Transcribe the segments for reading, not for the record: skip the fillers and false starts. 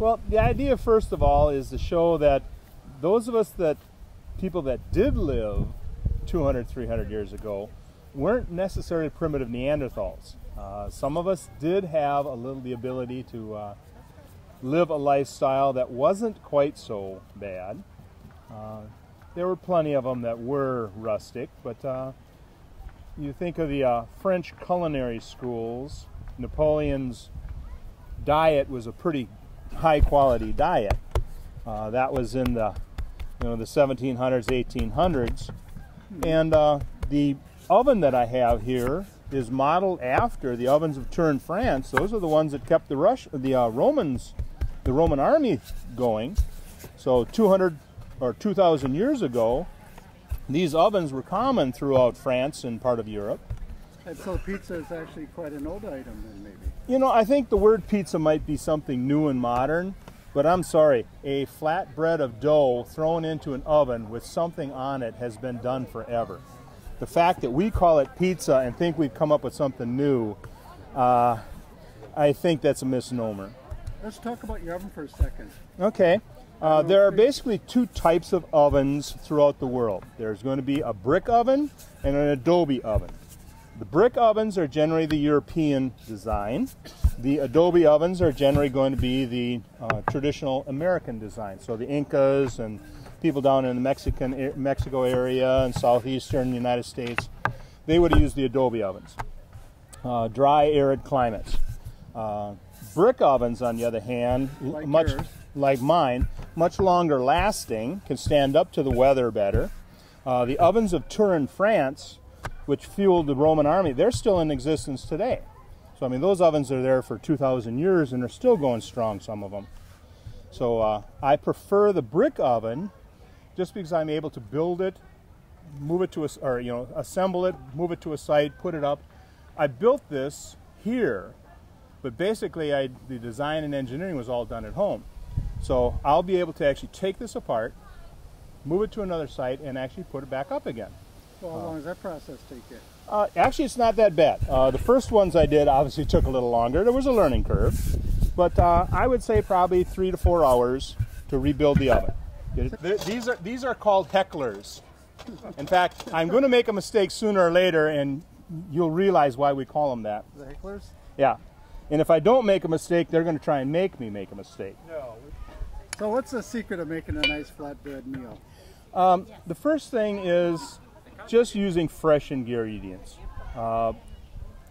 Well, the idea, first of all, is to show that those of us people that did live 200, 300 years ago weren't necessarily primitive Neanderthals. Some of us did have the ability to live a lifestyle that wasn't quite so bad. There were plenty of them that were rustic, but you think of the French culinary schools. Napoleon's diet was a pretty high quality diet. That was in the the 1700s, 1800s, and the oven that I have here is modeled after the ovens of Turin, France. Those are the ones that kept the Roman army going. So 200 or 2,000 years ago, these ovens were common throughout France and part of Europe. And so pizza is actually quite an old item then, maybe? I think the word pizza might be something new and modern, but I'm sorry, a flatbread of dough thrown into an oven with something on it has been done forever. The fact that we call it pizza and think we've come up with something new, I think that's a misnomer. Let's talk about your oven for a second. Okay. There are basically two types of ovens throughout the world. There's going to be a brick oven and an adobe oven. The brick ovens are generally the European design. The adobe ovens are generally going to be the traditional American design. So the Incas and people down in the Mexico area and southeastern United States, they would use the adobe ovens. Dry, arid climates. Brick ovens, on the other hand, like mine, much longer lasting, can stand up to the weather better. The ovens of Turin, France, which fueled the Roman army, they're still in existence today. So, I mean, those ovens are there for 2,000 years and they're still going strong, some of them. So I prefer the brick oven just because I'm able to build it, move it to assemble it, move it to a site, put it up. I built this here, but basically the design and engineering was all done at home. So I'll be able to actually take this apart, move it to another site, and actually put it back up again. Well, how long does that process take you? Actually, it's not that bad. The first ones I did obviously took a little longer. There was a learning curve. But I would say probably 3 to 4 hours to rebuild the oven. These are called hecklers. In fact, I'm going to make a mistake sooner or later, and you'll realize why we call them that. The hecklers? Yeah. And if I don't make a mistake, they're going to try and make me make a mistake. No. So what's the secret of making a nice flatbread meal? The first thing is just using fresh ingredients.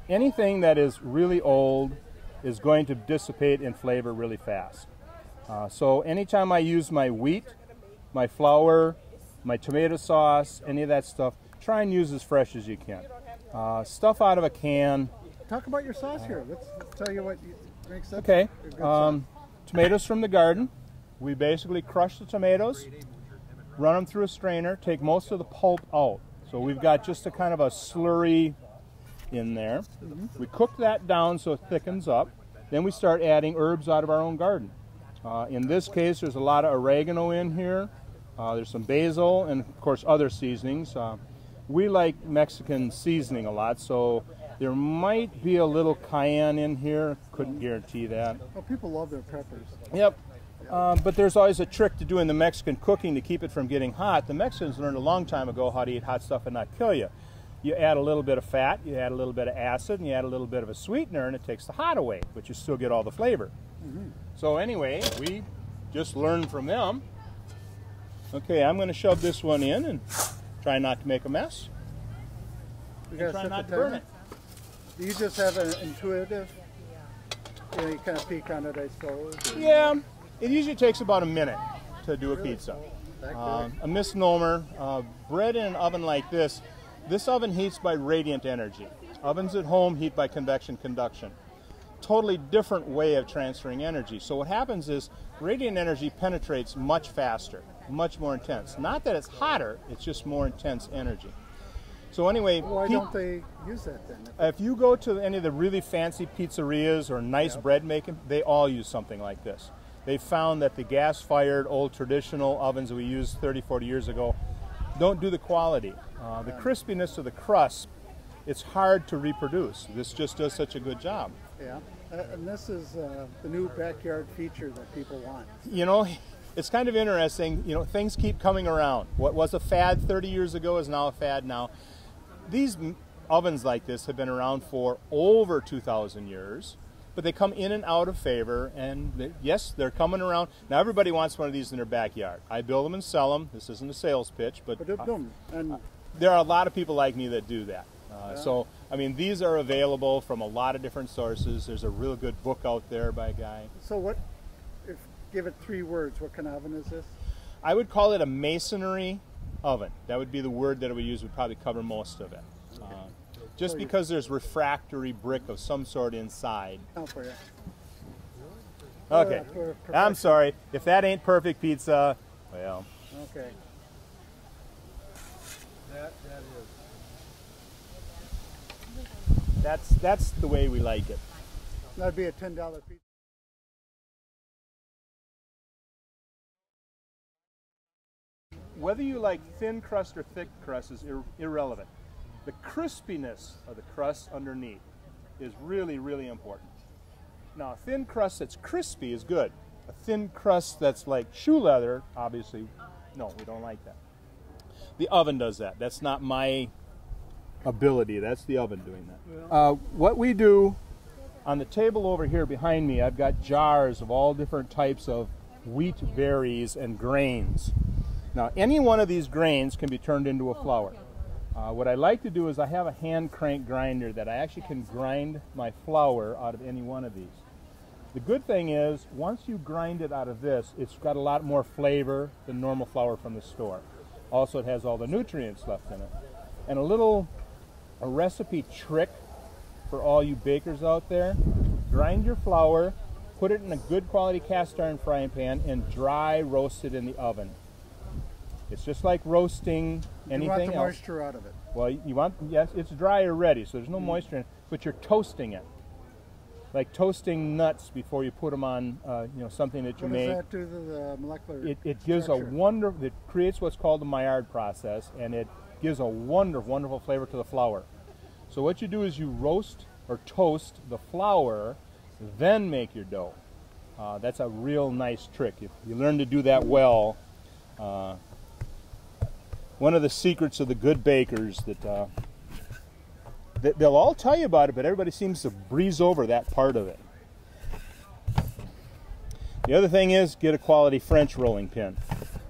Anything that is really old is going to dissipate in flavor really fast. So anytime I use my wheat, my flour, my tomato sauce, any of that stuff, try and use as fresh as you can. Stuff out of a can. Talk about your sauce here. Let's tell you what makes up Okay. a good sauce. Tomatoes from the garden. We basically crush the tomatoes, run them through a strainer, take most of the pulp out. So we've got just a kind of a slurry in there. We cook that down so it thickens up. Then we start adding herbs out of our own garden. In this case, there's a lot of oregano in here. There's some basil and, of course, other seasonings. We like Mexican seasoning a lot, so there might be a little cayenne in here. Couldn't guarantee that. Well, people love their peppers. Yep. But there's always a trick to doing the Mexican cooking to keep it from getting hot. The Mexicans learned a long time ago how to eat hot stuff and not kill you. You add a little bit of fat, you add a little bit of acid, and you add a little bit of a sweetener, and it takes the hot away, but you still get all the flavor. So anyway, we just learned from them. Okay, I'm going to shove this one in and try not to make a mess. We gotta Try set not the to burn timer. it. Do you just have an intuitive, you kind of peek on it, I suppose? Yeah, it usually takes about a minute to do a pizza. A misnomer, bread in an oven like this oven heats by radiant energy. Ovens at home heat by convection conduction. Totally different way of transferring energy. So what happens is radiant energy penetrates much faster, much more intense. Not that it's hotter, it's just more intense energy. So anyway, why don't they use that then? if you go to any of the really fancy pizzerias or nice bread making, they all use something like this. They found that the gas-fired old traditional ovens that we used 30, 40 years ago don't do the quality. The crispiness of the crust, it's hard to reproduce. This just does such a good job. Yeah. And this is the new backyard feature that people want. You know, it's kind of interesting. You know, things keep coming around. What was a fad 30 years ago is now a fad now. These ovens like this have been around for over 2,000 years, but they come in and out of favor, and yes, they're coming around. Now everybody wants one of these in their backyard. I build them and sell them. This isn't a sales pitch, but And there are a lot of people like me that do that. So, I mean, these are available from a lot of different sources. There's a real good book out there by a guy. so what, give it 3 words, what kind of oven is this? I would call it a masonry oven. That would be the word that I would use, would probably cover most of it. Just because there's refractory brick of some sort inside. Oh, for you. Okay, I'm sorry. If that ain't perfect pizza, well. Okay. That's the way we like it. That'd be a $10 pizza. Whether you like thin crust or thick crust is irrelevant. The crispiness of the crust underneath is really, really important. Now, a thin crust that's crispy is good. A thin crust that's like shoe leather, obviously, no, we don't like that. The oven does that. That's not my ability. That's the oven doing that. What we do on the table over here behind me, I've got jars of all different types of wheat berries and grains. Now, any one of these grains can be turned into a flour. What I like to do is I have a hand crank grinder that I actually can grind my flour out of any one of these. The good thing is, once you grind it out of this, it's got a lot more flavor than normal flour from the store. Also, it has all the nutrients left in it. And a recipe trick for all you bakers out there: grind your flour, put it in a good quality cast iron frying pan, and dry roast it in the oven. It's just like roasting anything else. You want the moisture out of it. Well, you want, yes, it's dry already, so there's no moisture in it, but you're toasting it. Like toasting nuts before you put them on, you know, something that you make. What does that do to the molecular It gives structure? it creates what's called the Maillard process, and it gives a wonderful flavor to the flour. So what you do is you roast or toast the flour, then make your dough. That's a real nice trick. If you learn to do that well, one of the secrets of the good bakers that they'll all tell you about it, but everybody seems to breeze over that part of it. The other thing is, get a quality French rolling pin,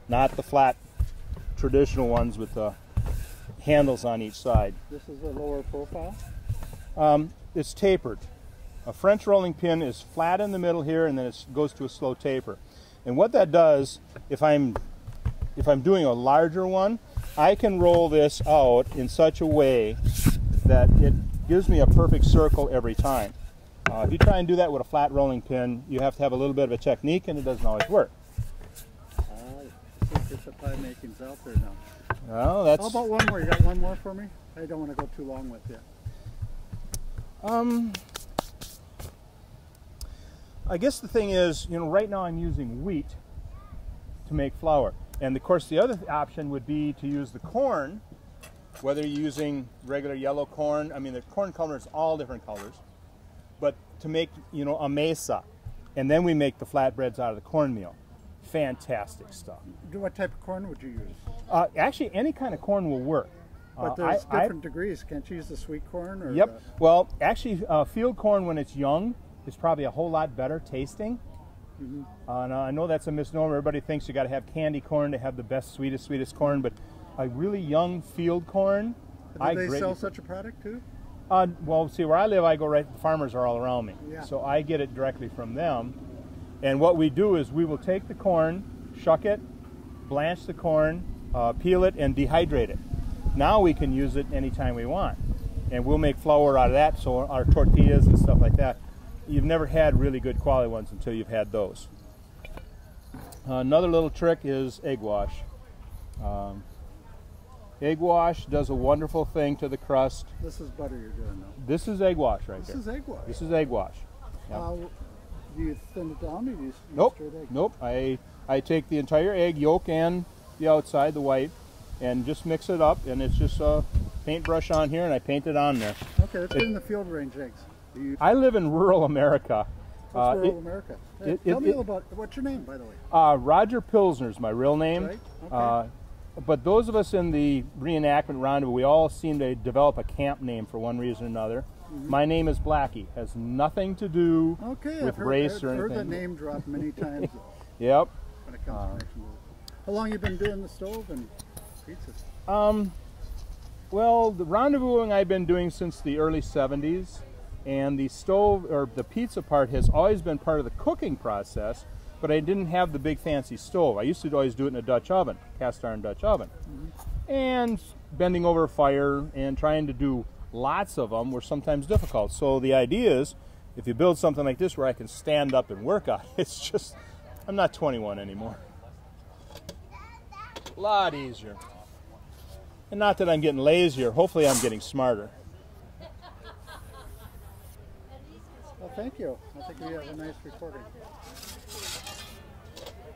not the flat traditional ones with the handles on each side. This is a lower profile? It's tapered. A French rolling pin is flat in the middle here, and then it goes to a slow taper. And what that does, if I'm doing a larger one, I can roll this out in such a way that it gives me a perfect circle every time. If you try and do that with a flat rolling pin, you have to have a little bit of a technique, and it doesn't always work. Secrets of pie making's out there now. Well, that's... How about one more? You got one more for me? I don't want to go too long with you. I guess the thing is, you know, right now I'm using wheat to make flour. And of course the other option would be to use the corn, whether you're using regular yellow corn. I mean, the corn color is all different colors. But to make, you know, a mesa. And then we make the flatbreads out of the cornmeal. Fantastic stuff. What type of corn would you use? Actually, any kind of corn will work. But there's different degrees. Can't you use the sweet corn? Or yep. Well, actually, field corn when it's young is probably a whole lot better tasting. Mm-hmm. Now, I know that's a misnomer. Everybody thinks you got to have candy corn to have the best, sweetest corn, but a really young field corn. Do they sell such a product too? Well, see, where I live, I go right. The farmers are all around me, so I get it directly from them. And what we do is we will take the corn, shuck it, blanch the corn, peel it, and dehydrate it. Now we can use it anytime we want, and we'll make flour out of that. So our tortillas and stuff like that. You've never had really good quality ones until you've had those. Another little trick is egg wash. Egg wash does a wonderful thing to the crust. This is butter you're doing now. This is egg wash right here. This is egg wash. This is egg wash. Yep. Do you thin it down, or do you use nope. straight egg? Nope. I take the entire egg yolk and the outside, the white, and just mix it up, and it's just a paintbrush on here, and I paint it on there. Okay, let's get in the field range eggs. I live in rural America. What's rural America? Hey, tell me about, what's your name, by the way? Roger Pilsner is my real name. Right. Okay. But those of us in the reenactment rendezvous, we all seem to develop a camp name for one reason or another. My name is Blackie. Has nothing to do with race or anything. I've heard that name dropped many times. Yep. When it comes to making how long you been doing the stove and pizzas? Well, the rendezvousing I've been doing since the early 70s, and the stove, or the pizza part, has always been part of the cooking process, but I didn't have the big fancy stove. I used to always do it in a Dutch oven, cast iron Dutch oven. And bending over a fire and trying to do lots of them were sometimes difficult. So the idea is, if you build something like this where I can stand up and work on it, it's just, I'm not 21 anymore. A lot easier. And not that I'm getting lazier, hopefully I'm getting smarter. Well, thank you. I think we have a nice recording.